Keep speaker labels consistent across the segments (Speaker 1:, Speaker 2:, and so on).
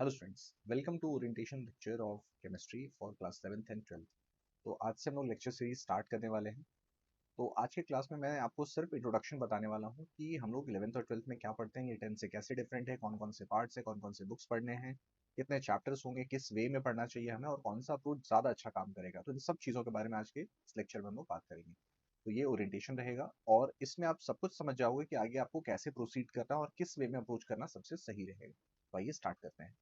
Speaker 1: Hello students, welcome to orientation lecture of chemistry for class 7th and 12th। तो आज से हम लोग लेक्चर सीरीज स्टार्ट करने वाले हैं। तो आज के क्लास में मैं आपको सिर्फ इंट्रोडक्शन बताने वाला हूँ कि हम लोग 11th और 12th में क्या पढ़ते हैं, ये 10th से कैसे डिफरेंट है, कौन कौन से पार्ट्स है, कौन कौन से बुक्स पढ़ने हैं, कितने चैप्टर्स होंगे, किस वे में पढ़ना चाहिए हमें और कौन सा अप्रोच ज़्यादा अच्छा काम करेगा। तो इन सब चीज़ों के बारे में आज के इस लेक्चर में हम लोग बात करेंगे। तो ये ओरिएंटेशन रहेगा और इसमें आप सब कुछ समझ जाओगे कि आगे आपको कैसे प्रोसीड करना और किस वे में अप्रोच करना सबसे सही रहेगा। तो आइए स्टार्ट करते हैं।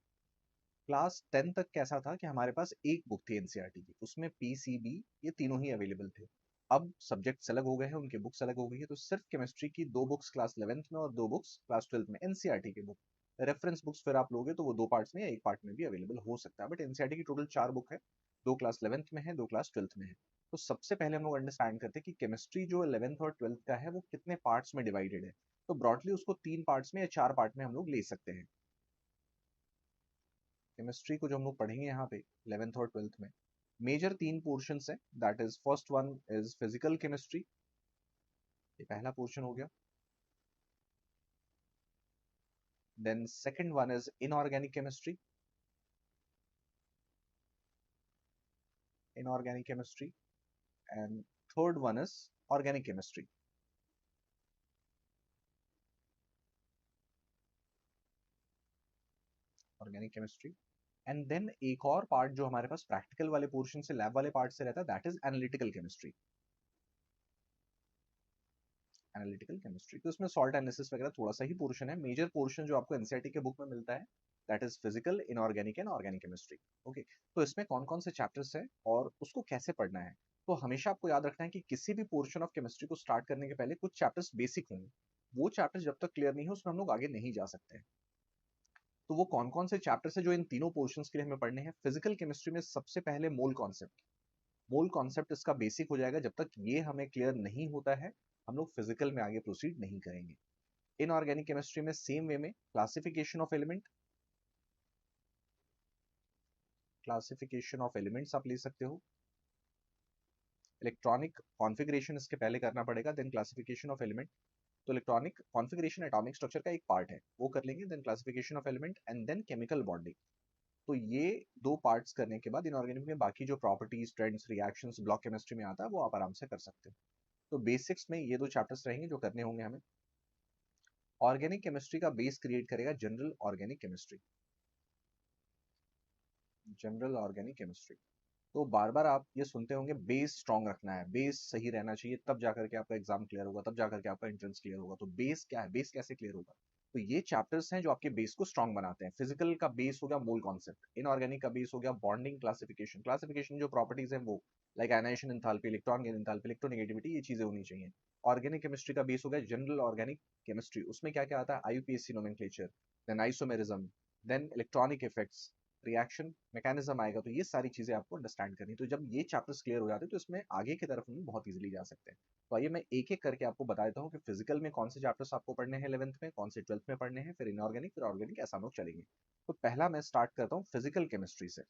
Speaker 1: क्लास 10 तक कैसा था कि हमारे पास एक बुक थी एनसीईआरटी की, उसमें पीसीबी ये तीनों ही अवेलेबल थे। अब सब्जेक्ट्स अलग हो गए हैं, उनकी बुक्स अलग हो गई है, तो सिर्फ केमिस्ट्री की दो बुक्स क्लास 11th में और दो बुक्स क्लास 12th में एनसीईआरटी की बुक। रेफरेंस बुक्स फिर आप लोगे तो वो दो पार्ट्स में या एक पार्ट में भी अवेलेबल हो सकता है, बट एनसीईआरटी की टोटल 4 बुक है। दो क्लास 11th में है, दो क्लास 12th में है। तो सबसे पहले हम लोग अंडरस्टैंड करते हैं कि केमिस्ट्री जो 11th और 12th का है वो कितने पार्ट्स में डिवाइडेड है। तो ब्रॉडली उसको 3 पार्ट्स में या 4 पार्ट में हम लोग ले सकते हैं। केमिस्ट्री को जो हम लोग पढ़ेंगे यहाँ पे 11th और 12th में, मेजर 3 पोर्शंस हैं। That is first one is physical chemistry, ये पहला पोर्शन हो गया। Then second one is inorganic chemistry, inorganic chemistry. And third one is organic chemistry, organic chemistry. And then एक और पार्ट जो हमारे पास प्रैक्टिकल वाले पोर्शन से, लैब वाले पार्ट से रहता है, that is analytical chemistry, analytical chemistry. तो इसमें सॉल्ट एनालिसिस वगैरह थोड़ा सा ही पोर्शन है। मेजर पोर्शन जो आपको एनसीईआरटी के बुक में मिलता है that is physical, inorganic and organic chemistry. Okay, तो इसमें कौन कौन से चैप्टर्स हैं और उसको कैसे पढ़ना है। तो हमेशा आपको याद रखना है कि किसी भी पोर्शन ऑफ केमिस्ट्री को स्टार्ट करने के पहले कुछ चैप्टर्स बेसिक होंगे। वो चैप्टर्स जब तक क्लियर नहीं हो उसमें हम लोग आगे नहीं जा सकते हैं। तो वो कौन कौन से चैप्टर्स है जो इन तीनों पोर्शंस के लिए हमें पढ़ने हैं। फिजिकल केमिस्ट्री में सबसे पहले मोल कॉन्सेप्ट, मोल कॉन्सेप्ट इसका बेसिक हो जाएगा। जब तक ये हमें क्लियर नहीं होता है हम लोग फिजिकल में आगे प्रोसीड नहीं करेंगे। इनऑर्गेनिक केमिस्ट्री में सेम वे में classification of element, classification of elements आप ले सकते हो। इलेक्ट्रॉनिक कॉन्फ़िगरेशन इसके पहले करना पड़ेगा, देन क्लासिफिकेशन ऑफ एलिमेंट। तो इलेक्ट्रॉनिक कॉन्फ़िगरेशन एटॉमिक स्ट्रक्चर का एक पार्ट है, वो कर लेंगे, then classification of element and then chemical bonding. तो ये दो पार्ट्स करने के बाद इनऑर्गेनिक में बाकी जो properties, trends, reactions block chemistry में आता है वो आप आराम से कर सकते हो। तो बेसिक्स में ये दो चैप्टर्स रहेंगे जो करने होंगे हमें। ऑर्गेनिक केमिस्ट्री का बेस क्रिएट करेगा general organic chemistry, general organic chemistry. तो बार बार आप ये सुनते होंगे बेस स्ट्रांग रखना है, बेस सही रहना चाहिए, तब जाकर के आपका एग्जाम क्लियर होगा, तब जाकर के आपका एंट्रेंस क्लियर होगा। तो बेस क्या है, बेस कैसे क्लियर होगा। तो ये चैप्टर्स हैं जो आपके बेस को स्ट्रांग बनाते हैं। फिजिकल का बेस हो गया मोल कॉन्सेप्ट, इनऑर्गेनिक का बेस हो गया बॉन्डिंग, क्लासिफिकेशन, क्लासिफिकेशन जो प्रॉपर्टीज हैं वो like ionization enthalpy, electron gain enthalpy, electronegativity, ये चीजें होनी चाहिए। ऑर्गेनिक केमिस्ट्री का बेस हो गया जनरल ऑर्गेनिक केमिस्ट्री, उसमें क्या क्या आता है, IUPAC nomenclature, then isomerism, then electronic effects, reaction mechanism आएगा। तो ये सारी चीजें आपको अंडरस्टैंड करनी। तो जब ये चैप्टर्स क्लियर हो जाते हैं तो इसमें आगे की तरफ हम बहुत इजीली जा सकते हैं। तो आइए मैं एक एक करके आपको बता देता हूँ कि फिजिकल में कौन से चैप्टर्स आपको पढ़ने हैं 11th में, कौन से 12th में पढ़ने हैं, फिर इनऑर्गेनिक, फिर ऑर्गेनिक, ऐसा हम लोग चलेंगे। तो पहला मैं स्टार्ट करता हूँ फिजिकल केमिस्ट्री से।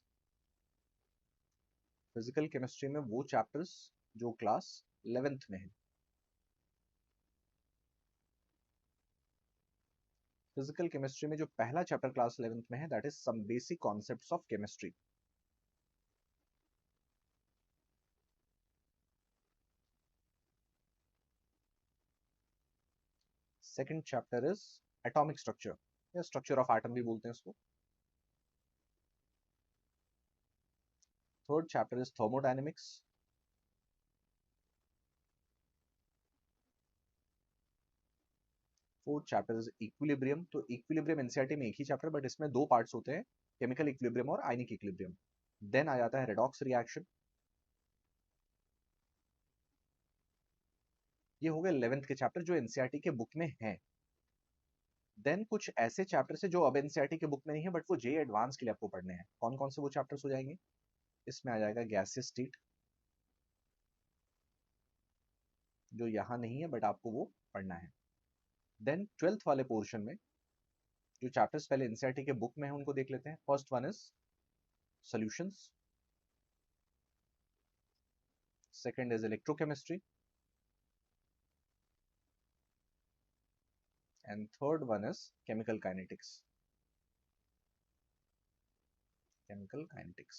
Speaker 1: फिजिकल केमिस्ट्री में वो चैप्टर्स जो क्लास 11th में है। फिजिकल केमिस्ट्री में जो पहला चैप्टर क्लास 11th में है that is some basic concepts of chemistry. Second chapter is atomic structure या स्ट्रक्चर ऑफ एटम भी बोलते हैं इसको। Third chapter is thermodynamics. Fourth chapter is equilibrium. तो इक्विलिब्रियम एनसीईआरटी में एक ही चैप्टर बट इसमें दो पार्ट्स होते हैं, केमिकल इक्विलिब्रियम और आयनिक इक्विलिब्रियम। देन आ जाता है रेडॉक्स रिएक्शन। ये हो गए 11th के चैप्टर जो एनसीईआरटी के बुक में हैं। देन कुछ ऐसे चैप्टर्स है जो अब एनसीईआरटी के बुक में नहीं है बट वो जे एडवांस के लिए आपको पढ़ने हैं। कौन कौन से वो चैप्टर्स हो जाएंगे, इसमें आ जाएगा गैसियस स्टेट, जो यहाँ नहीं है बट आपको वो पढ़ना है। देन 12th वाले पोर्शन में जो चैप्टर्स पहले एनसीईआरटी के बुक में है उनको देख लेते हैं। First one is solutions, second is electrochemistry and third one is chemical kinetics. Chemical kinetics.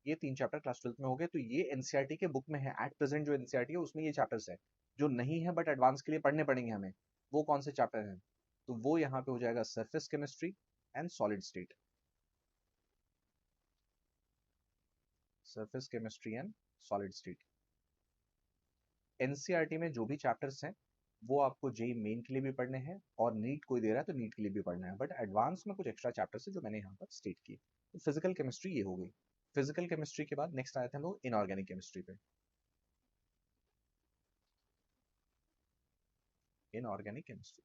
Speaker 1: ये 3 चैप्टर क्लास 12 में हो गए। तो ये एनसीईआरटी के बुक में है एट प्रेजेंट, जो एनसीईआरटी है उसमें ये चैप्टर्स है। जो नहीं है बट एडवांस के लिए पढ़ने पड़ेंगे हमें, वो कौन से चैप्टर हैं? तो वो यहाँ पे हो जाएगा surface chemistry and solid state. Surface chemistry and solid state. NCERT में जो भी चैप्टर्स हैं वो आपको जेई मेन के लिए भी पढ़ने हैं, और नीट कोई दे रहा है तो नीट के लिए भी पढ़ना है, बट एडवांस में कुछ एक्स्ट्रा चैप्टर्स है जो मैंने यहाँ पर स्टेट किए। तो फिजिकल केमिस्ट्री ये हो गई। फिजिकल केमिस्ट्री के बाद नेक्स्ट आए थे हम लोग इनऑर्गेनिक केमिस्ट्री पे। Inorganic chemistry.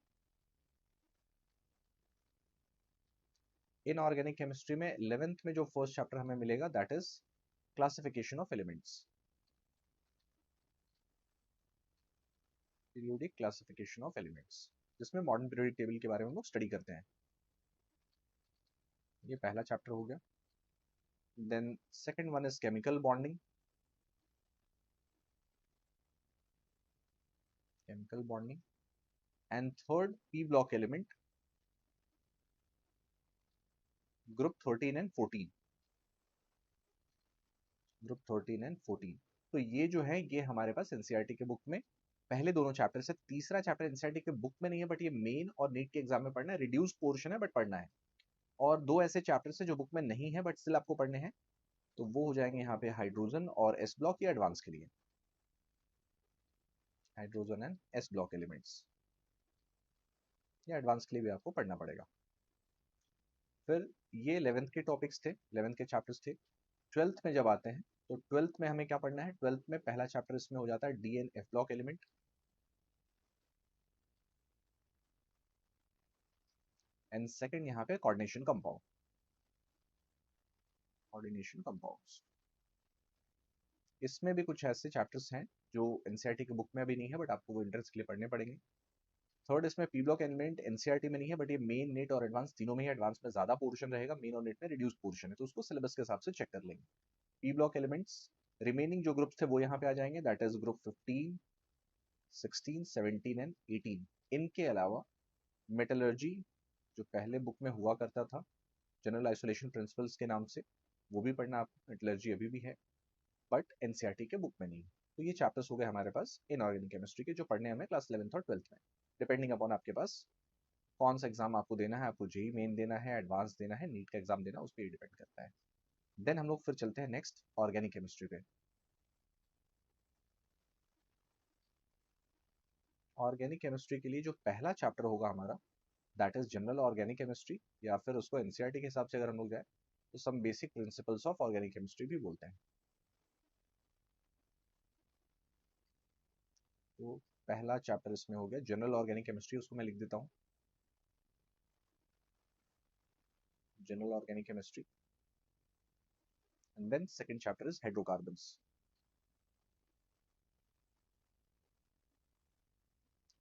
Speaker 1: इनऑर्गेनिक केमिस्ट्री में 11th में जो फर्स्ट चैप्टर हमें मिलेगा that is classification of elements. Periodic classification of elements, जिसमें मॉडर्न पीरियोडिक टेबल के बारे में हम लोग स्टडी करते हैं। ये पहला चैप्टर हो गया। Then second one is chemical bonding. Chemical bonding and third P block element, group 13 and 14। Group 13 and 14। तो ये जो है ये हमारे पास एनसीईआरटी के बुक में पहले दोनों चैप्टर से। तीसरा चैप्टर एनसीईआरटी के बुक में नहीं है बट ये मेन और नीट के एग्जाम में पढ़ना है। रिड्यूस पोर्शन है बट पढ़ना है। और दो ऐसे चैप्टर्स है जो बुक में नहीं है बट स्टिल आपको पढ़ने हैं। तो वो हो जाएंगे यहाँ पे हाइड्रोजन और एस ब्लॉक, ये एडवांस के लिए। Hydrogen and S block elements, ये एडवांस के लिए भी आपको पढ़ना पड़ेगा। फिर ये 11th के टॉपिक्स थे, 11th के चैप्टर्स थे। 12th में जब आते हैं तो 12th में हमें क्या पढ़ना है? 12th में पहला चैप्टर इसमें हो जाता है D and F block element. And second यहाँ पे कोऑर्डिनेशन कंपाउंड। कोऑर्डिनेशन कंपाउंड्स, इसमें भी कुछ ऐसे चैप्टर्स हैं जो एनसीईआरटी की बुक में अभी नहीं है बट आपको वो इंटरेस्ट के लिए पढ़ने पड़ेंगे। थर्ड इसमें पी ब्लॉक एलिमेंट एनसीईआरटी में नहीं है बट ये मेन, नेट और एडवांस तीनों में ही। एडवांस में ज्यादा पोर्शन रहेगा, मेन और नेट में रिड्यूस पोर्शन है, तो उसको सिलेबस के हिसाब से चेक कर लेंगे। पी ब्लॉक एलिमेंट्स, रिमेनिंग जो ग्रुप्स थे वो यहाँ पे आ जाएंगे, दैट इज ग्रुप 15, 16, 17 एंड 18। इनके अलावा मेटलर्जी जो पहले बुक में हुआ करता था जनरल आइसोलेशन प्रिंसिपल्स के नाम से, वो भी पढ़ना आपको। मेटलर्जी अभी भी है बट एनसीईआरटी के बुक में नहीं। तो ये चैप्टर्स हो गए हमारे पास इनऑर्गेनिक केमिस्ट्री के, जो पढ़ने हमें क्लास 11th और 12th में, डिपेंडिंग अपॉन आपके पास कौन सा एग्जाम आपको देना है। आपको जेई मेन देना है, एडवांस देना है, नीट का एग्जाम देना है, उस पर डिपेंड करता है। देन हम लोग फिर चलते हैं नेक्स्ट ऑर्गेनिक केमिस्ट्री पे। ऑर्गेनिक केमिस्ट्री के लिए जो पहला चैप्टर होगा हमारा that is general organic chemistry, या फिर उसको एनसीईआरटी के हिसाब से अगर हम लोग जाए तो some basic principles of organic chemistry भी बोलते हैं। तो पहला चैप्टर इसमें हो गया जनरल ऑर्गेनिक केमिस्ट्री, उसको मैं लिख देता हूँ general organic chemistry. And then second chapter is hydrocarbons.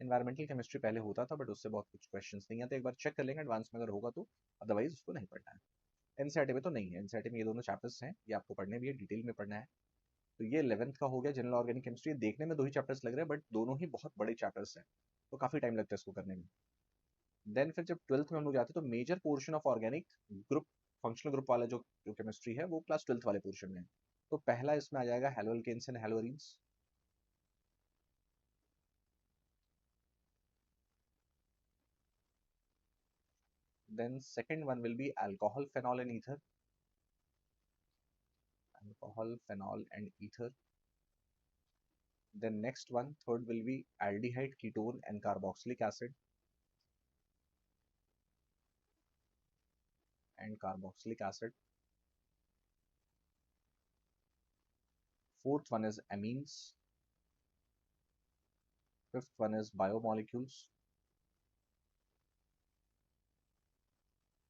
Speaker 1: Environmental chemistry पहले होता था बट उससे बहुत कुछ क्वेश्चंस नहीं आते, एक बार चेक कर लेंगे एडवांस में अगर होगा तो, अदरवाइज उसको नहीं पढ़ना है। एनसीईआरटी में तो नहीं है, एनसीईआरटी में ये दोनों चैप्टर्स हैं, ये आपको पढ़ने भी है, डिटेल में पढ़ना है। तो ये 11th का हो गया जनरल ऑर्गेनिक केमिस्ट्री। देखने में दो ही चैप्टर्स लग रहे हैं बट दोनों ही बहुत बड़े चैप्टर्स हैं, तो काफी टाइम लगता है इसको करने में। देन फिर जब 12th में हम लोग जाते हैं तो major portion of organic group, functional group वाला जो जो केमिस्ट्री है वो क्लास 12th वाले पोर्शन में है। तो पहला इसमें आ जाएगा haloalkanes and haloarenes. Then second one will be alcohol, phenol and ether. Alcohol, phenol and ether. Then next one, third will be aldehyde, ketone and carboxylic acid and carboxylic acid. Fourth one is amines. Fifth one is biomolecules.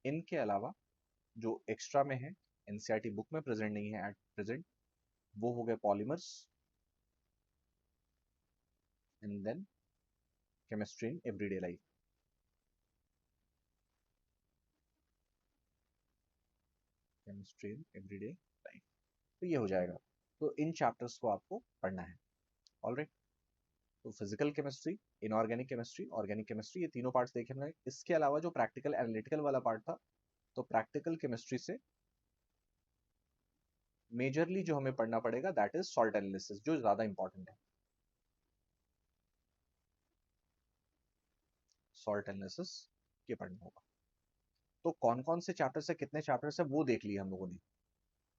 Speaker 1: इनके अलावा जो extra में है, NCERT book में present नहीं है at present, वो हो गए polymers and then chemistry in everyday life. Chemistry in everyday life, तो ये हो जाएगा। तो इन चैप्टर्स को आपको पढ़ना है। ऑलराइट, तो physical chemistry, inorganic chemistry, organic chemistry, ये तीनों पार्ट्स देखे हमने। इसके अलावा जो प्रैक्टिकल एनालिटिकल वाला पार्ट था तो प्रैक्टिकल केमिस्ट्री से मेजरली जो हमें पढ़ना पड़ेगा दैट इज सॉल्ट एनालिसिस, जो ज्यादा इंपॉर्टेंट है। सॉल्ट एनालिसिस ये पढ़ना होगा। तो कौन कौन से चैप्टर से कितने चैप्टर से वो देख लिए हम लोगों ने,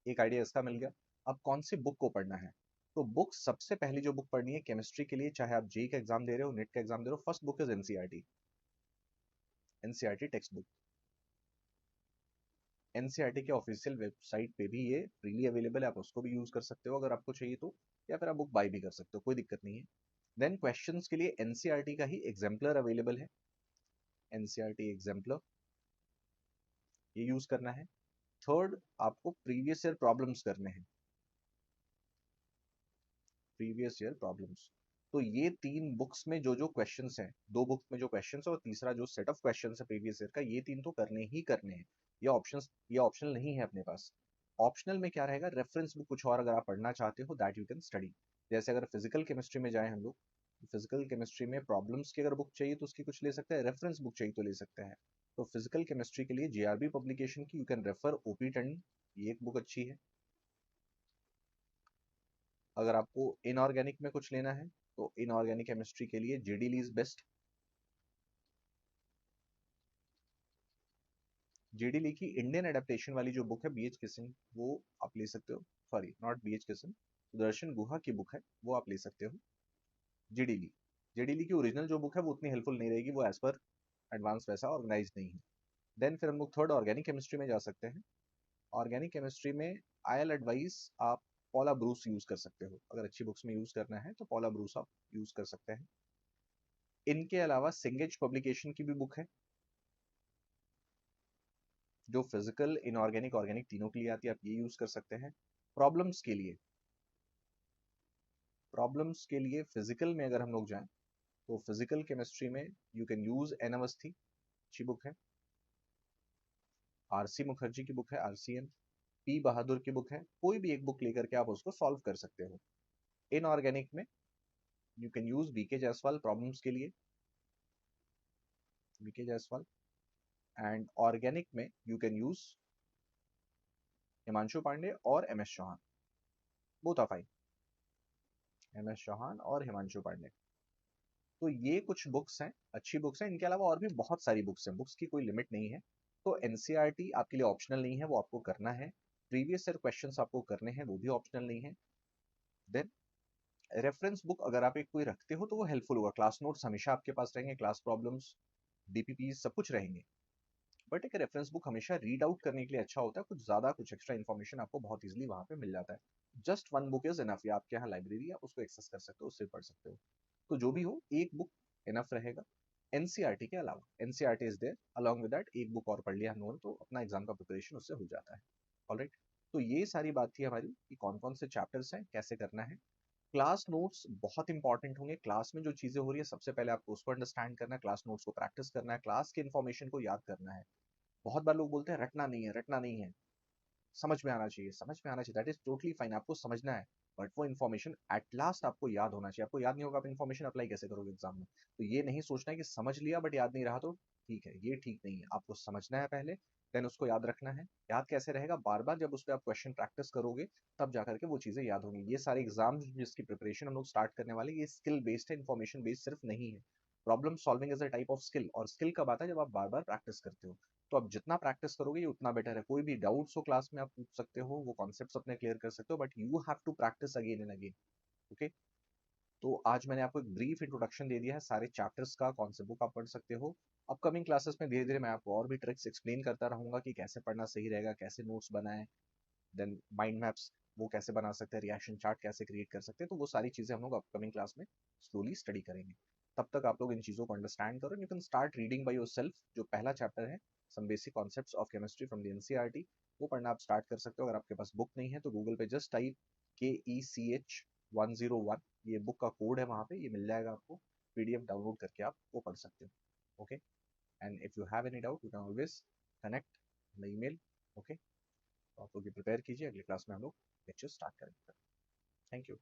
Speaker 1: एक आइडिया इसका मिल गया। अब कौन सी बुक को पढ़ना है, तो बुक सबसे पहली जो बुक पढ़नी है केमिस्ट्री के लिए, चाहे आप जेई का एग्जाम दे रहे हो, नेट का एग्जाम दे रहे हो, first book is NCERT. NCERT text book, NCERT के ऑफिशियल वेबसाइट पे भी ये फ्रीली अवेलेबल है, आप उसको भी यूज कर सकते हो अगर आपको चाहिए तो, या फिर आप बुक बाय भी कर सकते हो, कोई दिक्कत नहीं है। देन क्वेश्चंस के लिए एनसीईआरटी का ही एग्जाम्पलर अवेलेबल है, एनसीईआरटी एग्जाम्पलर, ये यूज करना है। थर्ड, आपको प्रीवियस ईयर प्रॉब्लम्स करने हैं, प्रीवियस ईयर प्रॉब्लम्स। तो ये तीन बुक्स में जो जो क्वेश्चंस हैं, दो बुक्स में जो क्वेश्चंस है और तीसरा जो सेट ऑफ क्वेश्चंस है प्रीवियस ईयर का, ये तीन तो करने ही करने हैं। ये ऑप्शनल नहीं है अपने पास। ऑप्शनल में क्या रहेगा, रेफरेंस बुक कुछ और अगर आप पढ़ना चाहते हो दैट यू कैन स्टडी। जैसे अगर फिजिकल केमिस्ट्री में जाए हम लोग, फिजिकल केमिस्ट्री में प्रॉब्लम्स की अगर बुक चाहिए तो उसकी कुछ ले सकते हैं, रेफरेंस बुक चाहिए तो ले सकते हैं। तो फिजिकल केमिस्ट्री के लिए जेआरबी पब्लिकेशन की you can refer OP Tandon, ये एक बुक अच्छी है। अगर आपको इनऑर्गेनिक में कुछ लेना है तो इनऑर्गेनिक केमिस्ट्री के लिए J D Lee is best. J D Lee की इंडियन एडेप्टेशन वाली जो बुक है बीएच किशन, वो आप ले सकते हो। Sorry, not B H Kishan, Sudarshan Guha की बुक है, वो आप ले सकते हो। जेडी ली, जेडी ली की ओरिजिनल जो बुक है वो उतनी हेल्पफुल नहीं रहेगी, वो एज पर एडवांस वैसा ऑर्गेनाइज नहीं है। देन फिर हम लोग थर्ड ऑर्गेनिक केमिस्ट्री में जा सकते हैं। ऑर्गेनिक केमिस्ट्री में आई एडवाइस आप पॉला ब्रूस यूज कर सकते हो, अगर अच्छी बुक्स में यूज करना है तो पॉला ब्रूस आप यूज कर सकते हैं। इनके अलावा सिंगेज पब्लिकेशन की भी बुक है, जो फिजिकल इनऑर्गेनिक ऑर्गेनिक तीनों के लिए आती है, आप ये यूज कर सकते हैं। प्रॉब्लम्स के लिए, प्रॉब्लम्स के लिए फिजिकल में अगर हम लोग जाएं तो फिजिकल केमिस्ट्री में you can use N Awasthi, अच्छी बुक है। आरसी मुखर्जी की बुक है, आरसीएम। पी बहादुर की बुक है, कोई भी एक बुक लेकर के आप उसको सॉल्व कर सकते हो। इनऑर्गेनिक में you can use B K Jaiswal problems के लिए, बीके जायसवाल। एंड ऑर्गेनिक में you can use Himanshu Pandey और M S Chauhan, both are fine, M S Chauhan और हिमांशु पांडे। तो ये कुछ बुक्स हैं, अच्छी बुक्स हैं। इनके अलावा और भी बहुत सारी बुक्स हैं, बुक्स की कोई लिमिट नहीं है। तो एनसीईआरटी आपके लिए ऑप्शनल नहीं है, वो आपको करना है। प्रीवियस ईयर क्वेश्चंस आपको करने हैं, वो भी ऑप्शनल नहीं है। देन रेफरेंस बुक अगर आप एक कोई रखते हो तो वो हेल्पफुल होगा। क्लास नोट्स हमेशा आपके पास रहेंगे, क्लास प्रॉब्लम्स, डीपीपी सब कुछ रहेंगे, बट एक रेफरेंस बुक हमेशा रीड आउट करने के लिए अच्छा होता है, कुछ ज्यादा कुछ एक्स्ट्रा इन्फॉर्मेशन आपको बहुत इजीली वहां पे मिल जाता है। Just one book is enough, या आपके यहाँ लाइब्रेरी है, उसको एक्सेस कर सकते हो, उससे पढ़ सकते हो। तो जो भी हो, एक बुक इनफ रहेगा एनसीईआरटी के अलावा। NCERT is there, along with that एक बुक और पढ़ लिया हम लोगों ने तो अपना एग्जाम का प्रिपरेशन उससे हो जाता है। ऑलराइट, तो ये सारी बात थी हमारी कि कौन कौन से चैप्टर्स हैं, कैसे करना है। क्लास नोट्स बहुत इंपॉर्टेंट होंगे, क्लास में जो चीजें हो रही है सबसे पहले आपको उसको अंडरस्टैंड करना है, क्लास नोट्स को प्रैक्टिस करना है, क्लास के इन्फॉर्मेशन को याद करना है। बहुत बार लोग बोलते हैं रटना नहीं है, रटना नहीं है, समझ में आना चाहिए, समझ में आना चाहिए, दैट इज टोटली फाइन, आपको समझना है। बट वो इन्फॉर्मेशन एट लास्ट आपको याद होना चाहिए। आपको याद नहीं होगा, आप इन्फॉर्मेशन अप्लाई कैसे करोगे एग्जाम में। तो ये नहीं सोचना है कि समझ लिया बट याद नहीं रहा तो ठीक है, ये ठीक नहीं है। आपको समझना है पहले, देन उसको याद रखना है। याद कैसे रहेगा, बार बार जब उस पर आप क्वेश्चन प्रैक्टिस करोगे तब जाकर के वो चीजें याद होंगी। ये सारे एग्जाम जिसकी प्रिपरेशन हम लोग स्टार्ट करने वाले, ये स्किल बेस्ड है, इन्फॉर्मेशन बेस्ड सिर्फ नहीं है। Problem solving is a type of skill, और स्किल कब आता है, जब आप बार बार प्रैक्टिस करते हो। तो आप जितना प्रैक्टिस करोगे ये उतना बेटर है। कोई भी डाउट्स हो क्लास में आप पूछ सकते हो, वो कॉन्सेप्ट्स अपने क्लियर कर सकते हो, but you have to practice again and again. Okay, तो आज मैंने आपको एक ब्रीफ इंट्रोडक्शन दे दिया है सारे चैप्टर्स का, कौन से बुक आप पढ़ सकते हो। अपकमिंग क्लासेस में धीरे धीरे मैं आपको और भी ट्रिक्स एक्सप्लेन करता रहूंगा कि कैसे पढ़ना सही रहेगा, कैसे नोट्स बनाएं, देन माइंड मैप्स वो कैसे बना सकते हैं, रिएक्शन चार्ट कैसे क्रिएट कर सकते हैं। तो वो सारी चीजें हम लोग अपकमिंग क्लास में स्लोली स्टडी करेंगे। तब तक आप लोग इन चीजों को अंडरस्टैंड करो, you can start reading by yourself. जो पहला चैप्टर है, some basic concepts of chemistry from the NCERT, वो पढ़ना आप स्टार्ट कर सकते हो। अगर आपके पास बुक नहीं है तो गूगल पे जस्ट टाइप KECH101, ये बुक का कोड है, वहां पे ये मिल जाएगा आपको, पीडीएफ डाउनलोड करके आप वो पढ़ सकते हो। Okay, and if you have any doubt you can always connect the email. Okay, तो आप लोग ये प्रिपेयर कीजिए, अगली क्लास में हम लोग लेक्चर स्टार्ट करेंगे। Thank you.